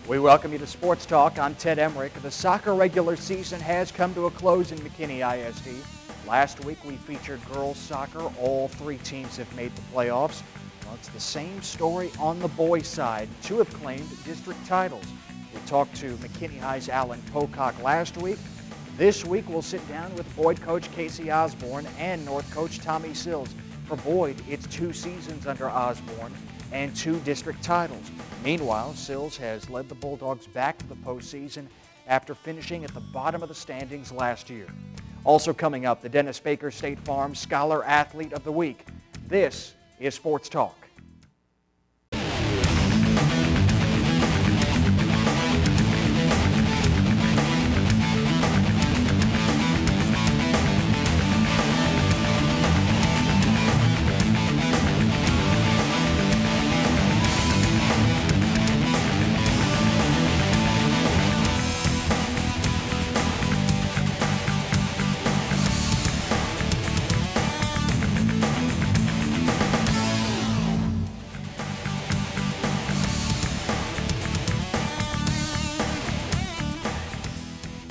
We welcome you to Sports Talk. I'm Ted Emrich. The soccer regular season has come to a close in McKinney ISD. Last week we featured girls soccer. All three teams have made the playoffs. Well, it's the same story on the boys' side. Two have claimed district titles. We talked to McKinney High's Alan Pocock last week. This week we'll sit down with Boyd coach Casey Osborne and North coach Tommy Sills. For Boyd, it's 2 seasons under Osborne and 2 district titles. Meanwhile, Sills has led the Bulldogs back to the postseason after finishing at the bottom of the standings last year. Also coming up, the Dennis Baker State Farm Scholar Athlete of the Week. This is Sports Talk.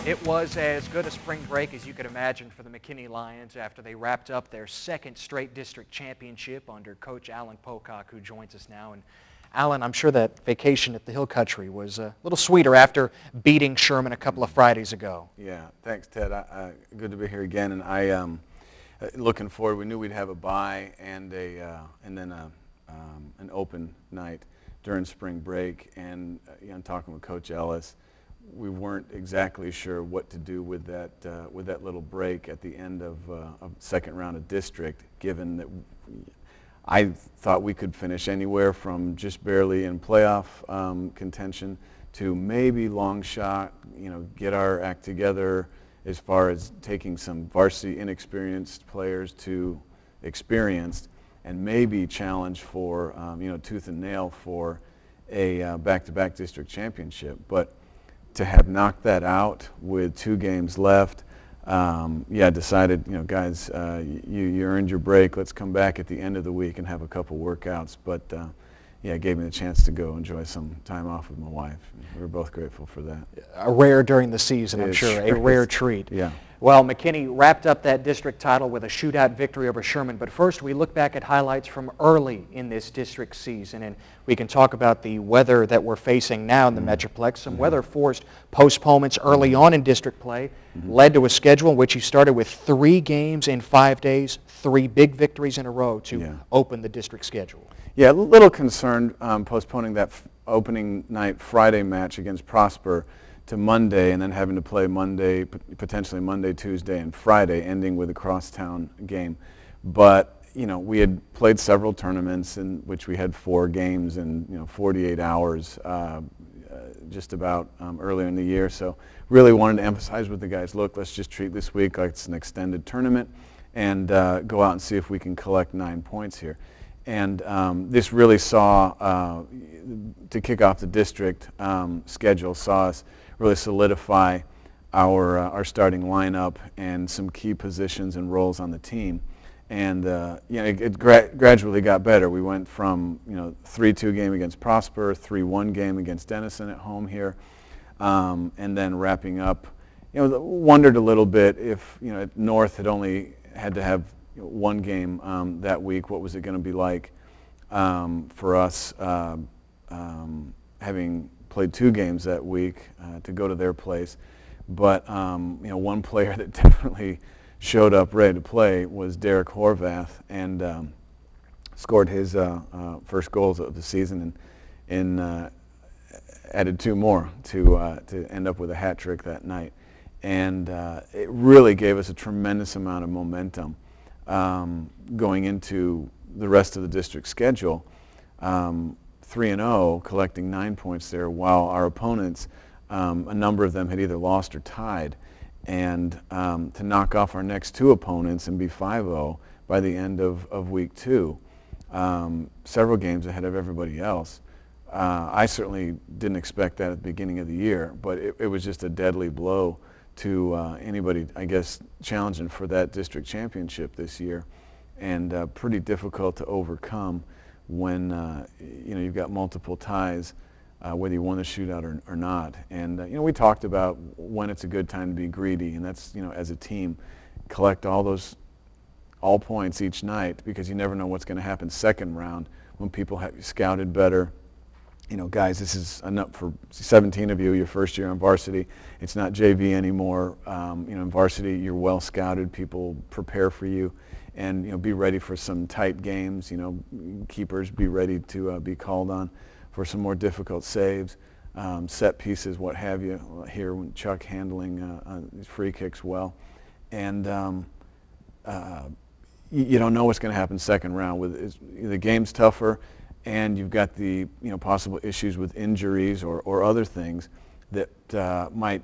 It was as good a spring break as you could imagine for the McKinney Lions after they wrapped up their second straight district championship under Coach Alan Pocock, who joins us now. And Alan, I'm sure that vacation at the Hill Country was a little sweeter after beating Sherman a couple of Fridays ago. Yeah, thanks, Ted. Good to be here again, and I looking forward. We knew we'd have a bye and then an open night during spring break, and I'm talking with Coach Ellis. We weren't exactly sure what to do with that little break at the end of second round of district, given that I thought we could finish anywhere from just barely in playoff contention to maybe long shot, get our act together as far as taking some varsity inexperienced players to experienced, and maybe challenge for tooth and nail for a back-to-back district championship. But to have knocked that out with 2 games left, decided, guys, you earned your break. Let's come back at the end of the week and have a couple workouts. But it gave me the chance to go enjoy some time off with my wife. We were both grateful for that. A rare during the season, I'm sure. A rare treat. Yeah. Well, McKinney wrapped up that district title with a shootout victory over Sherman. But first, we look back at highlights from early in this district season, and we can talk about the weather that we're facing now in the Metroplex. Some weather-forced postponements early on in district play led to a schedule in which he started with 3 games in 5 days, 3 big victories in a row to open the district schedule. Yeah, a little concerned postponing that opening night Friday match against Prosper to Monday, and then having to play Monday, potentially Monday, Tuesday, and Friday, ending with a crosstown game. But we had played several tournaments in which we had 4 games in 48 hours, just about earlier in the year. So really wanted to emphasize with the guys, look, let's just treat this week like it's an extended tournament, and go out and see if we can collect 9 points here. And this really saw, to kick off the district schedule, saw us really solidify our starting lineup and some key positions and roles on the team. And it gradually got better. We went from 3-2 game against Prosper, 3-1 game against Denison at home here, and then wrapping up. Wondered a little bit if North had only had to have 1 game that week, what was it going to be like for us having played 2 games that week to go to their place. But one player that definitely showed up ready to play was Derek Horvath, and scored his first goals of the season, and added 2 more to end up with a hat trick that night. And it really gave us a tremendous amount of momentum going into the rest of the district schedule. 3-0, collecting 9 points there, while our opponents, a number of them had either lost or tied. And to knock off our next 2 opponents and be 5-0 by the end of week 2, several games ahead of everybody else. I certainly didn't expect that at the beginning of the year, but it was just a deadly blow to anybody, I guess, challenging for that district championship this year, and pretty difficult to overcome when you've got multiple ties whether you won the shootout or not. And we talked about when it's a good time to be greedy, and that's as a team, collect all points each night, because you never know what's going to happen second round when people have scouted better. Guys, this is enough for 17 of you, your first year on varsity. It's not JV anymore. In varsity, you're well scouted. People prepare for you, and be ready for some tight games. Keepers, be ready to be called on for some more difficult saves, set pieces, what have you. Here, when Chuck handling free kicks well, and you don't know what's going to happen second round. The game's tougher, and you've got the possible issues with injuries or other things that might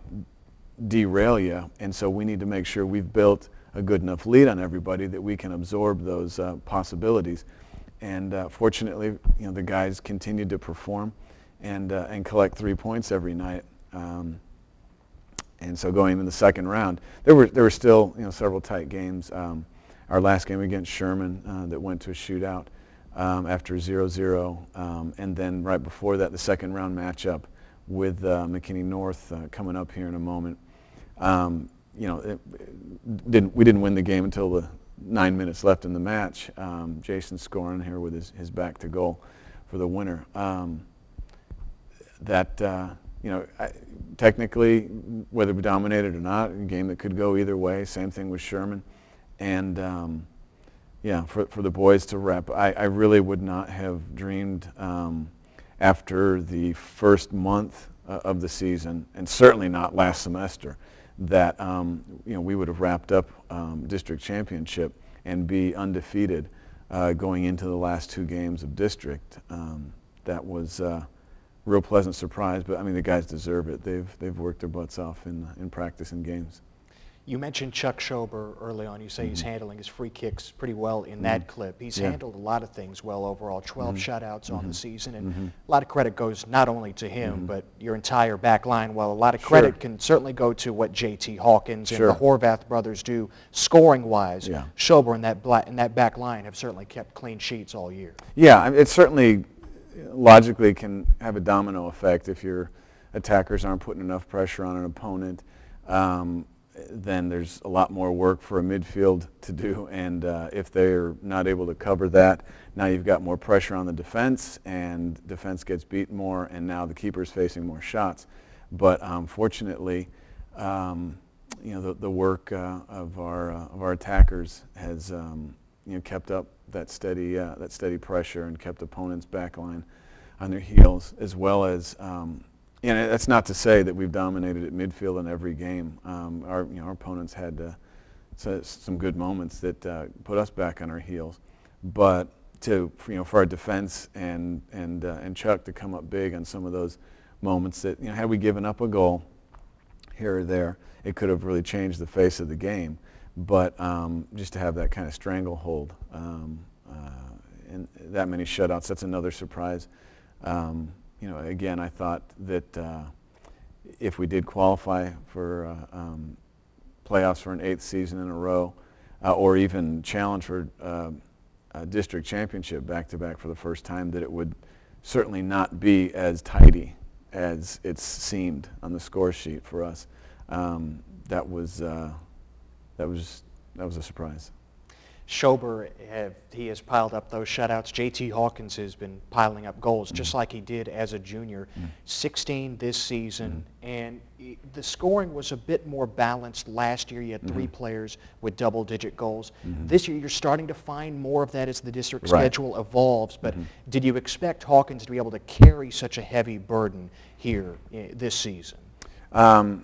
derail you. And so we need to make sure we've built a good enough lead on everybody that we can absorb those possibilities. And fortunately, the guys continued to perform and collect 3 points every night. And so going into the second round, there were still several tight games. Our last game against Sherman that went to a shootout after 0-0, and then right before that, the second round matchup with McKinney North coming up here in a moment. We didn't win the game until the 9 minutes left in the match. Jason scoring here with his back to goal for the winner. Technically, whether we dominated or not, a game that could go either way. Same thing with Sherman. And for the boys to rep, I really would not have dreamed after the first month of the season, and certainly not last semester, that we would have wrapped up district championship and be undefeated going into the last 2 games of district. That was a real pleasant surprise, but I mean, the guys deserve it. They've worked their butts off in practice and games. You mentioned Chuck Schober early on. You say he's handling his free kicks pretty well in that clip. He's handled a lot of things well overall, 12 shutouts on the season, and a lot of credit goes not only to him, but your entire back line. Well, a lot of credit can certainly go to what J.T. Hawkins and the Horvath brothers do scoring-wise. Schober and that back line have certainly kept clean sheets all year. Yeah, it certainly logically can have a domino effect if your attackers aren't putting enough pressure on an opponent. Then there's a lot more work for a midfield to do, and if they're not able to cover that, now you've got more pressure on the defense, and defense gets beaten more, and now the keeper's facing more shots. But fortunately, the work of our attackers has kept up that steady pressure and kept opponents' back line on their heels, as well as. And that's not to say that we've dominated at midfield in every game. Our opponents had some good moments that put us back on our heels, but for our defense and Chuck to come up big on some of those moments that had we given up a goal here or there, it could have really changed the face of the game. But just to have that kind of stranglehold and that many shutouts, that's another surprise. Again, I thought that if we did qualify for playoffs for an 8th season in a row, or even challenge for a district championship back-to-back for the first time, that it would certainly not be as tidy as it seemed on the score sheet for us. That was a surprise. Schober, he has piled up those shutouts. J.T. Hawkins has been piling up goals just like he did as a junior. 16 this season, and the scoring was a bit more balanced last year. You had 3 players with double-digit goals. This year you're starting to find more of that as the district schedule evolves, but did you expect Hawkins to be able to carry such a heavy burden here this season? I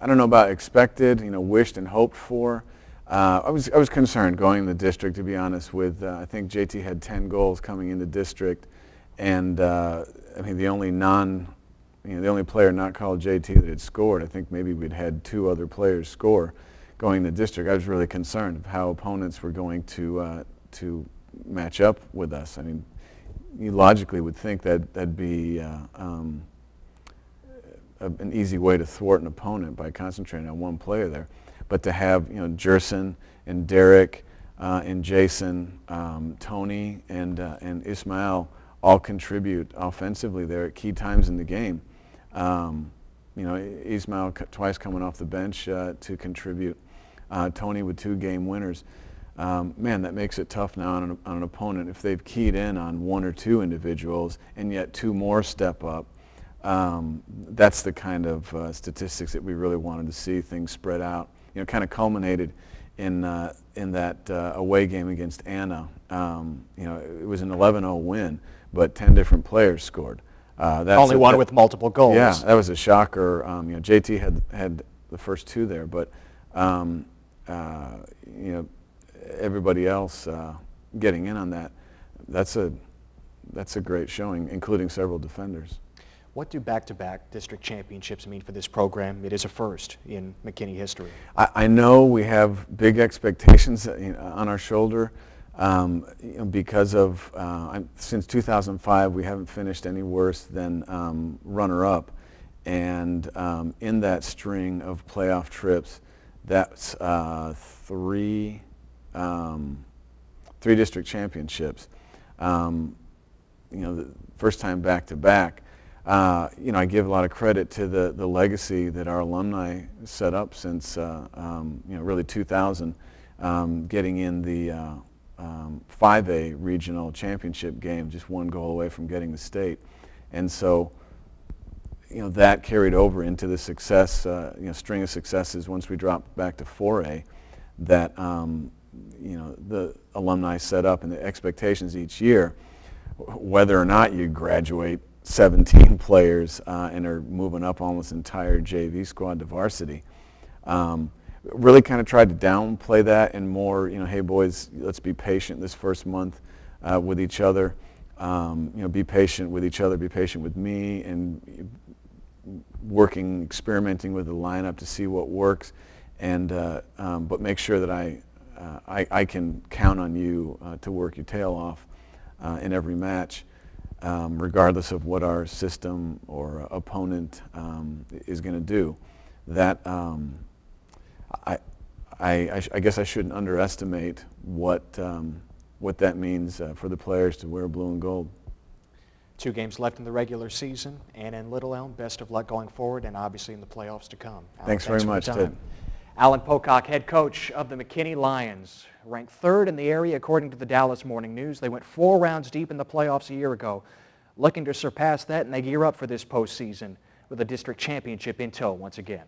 don't know about expected, wished and hoped for. I was concerned going in the district, to be honest. With I think JT had 10 goals coming into district, and I mean the only player not called JT that had scored. I think maybe we'd had 2 other players score going to district. I was really concerned of how opponents were going to match up with us. I mean, you logically would think that that'd be an easy way to thwart an opponent by concentrating on one player there. But to have Jerson and Derek and Jason, Tony and Ismail all contribute offensively there at key times in the game. Ismail twice coming off the bench to contribute. Tony with 2 game winners. Man, that makes it tough now on an opponent if they've keyed in on 1 or 2 individuals and yet 2 more step up. That's the kind of statistics that we really wanted to see, things spread out. Kind of culminated in that away game against Anna. It was an 11-0 win, but 10 different players scored. Only one with multiple goals. Yeah, that was a shocker. JT had the first 2 there, but everybody else getting in on that. That's a great showing, including several defenders. What do back-to-back district championships mean for this program? It is a first in McKinney history. I know we have big expectations on our shoulder because of, since 2005, we haven't finished any worse than runner-up. And in that string of playoff trips, that's 3 district championships. The first time back-to-back. I give a lot of credit to the legacy that our alumni set up since really 2000, getting in the 5A regional championship game, just 1 goal away from getting the state, and so that carried over into the success, string of successes once we dropped back to 4A. That the alumni set up and the expectations each year, whether or not you graduate 17 players and are moving up almost entire JV squad to varsity. Really kind of tried to downplay that and more, hey boys, let's be patient this first month with each other. Be patient with each other, be patient with me, and experimenting with the lineup to see what works, and but make sure that I can count on you to work your tail off in every match. Regardless of what our system or opponent is going to do. That I guess I shouldn't underestimate what that means for the players to wear blue and gold. 2 games left in the regular season, and in Little Elm, best of luck going forward, and obviously in the playoffs to come. Alan, thanks very much, Ted. Alan Pocock, head coach of the McKinney Lions, ranked 3rd in the area according to the Dallas Morning News. They went 4 rounds deep in the playoffs a year ago, looking to surpass that, and they gear up for this postseason with a district championship in tow once again.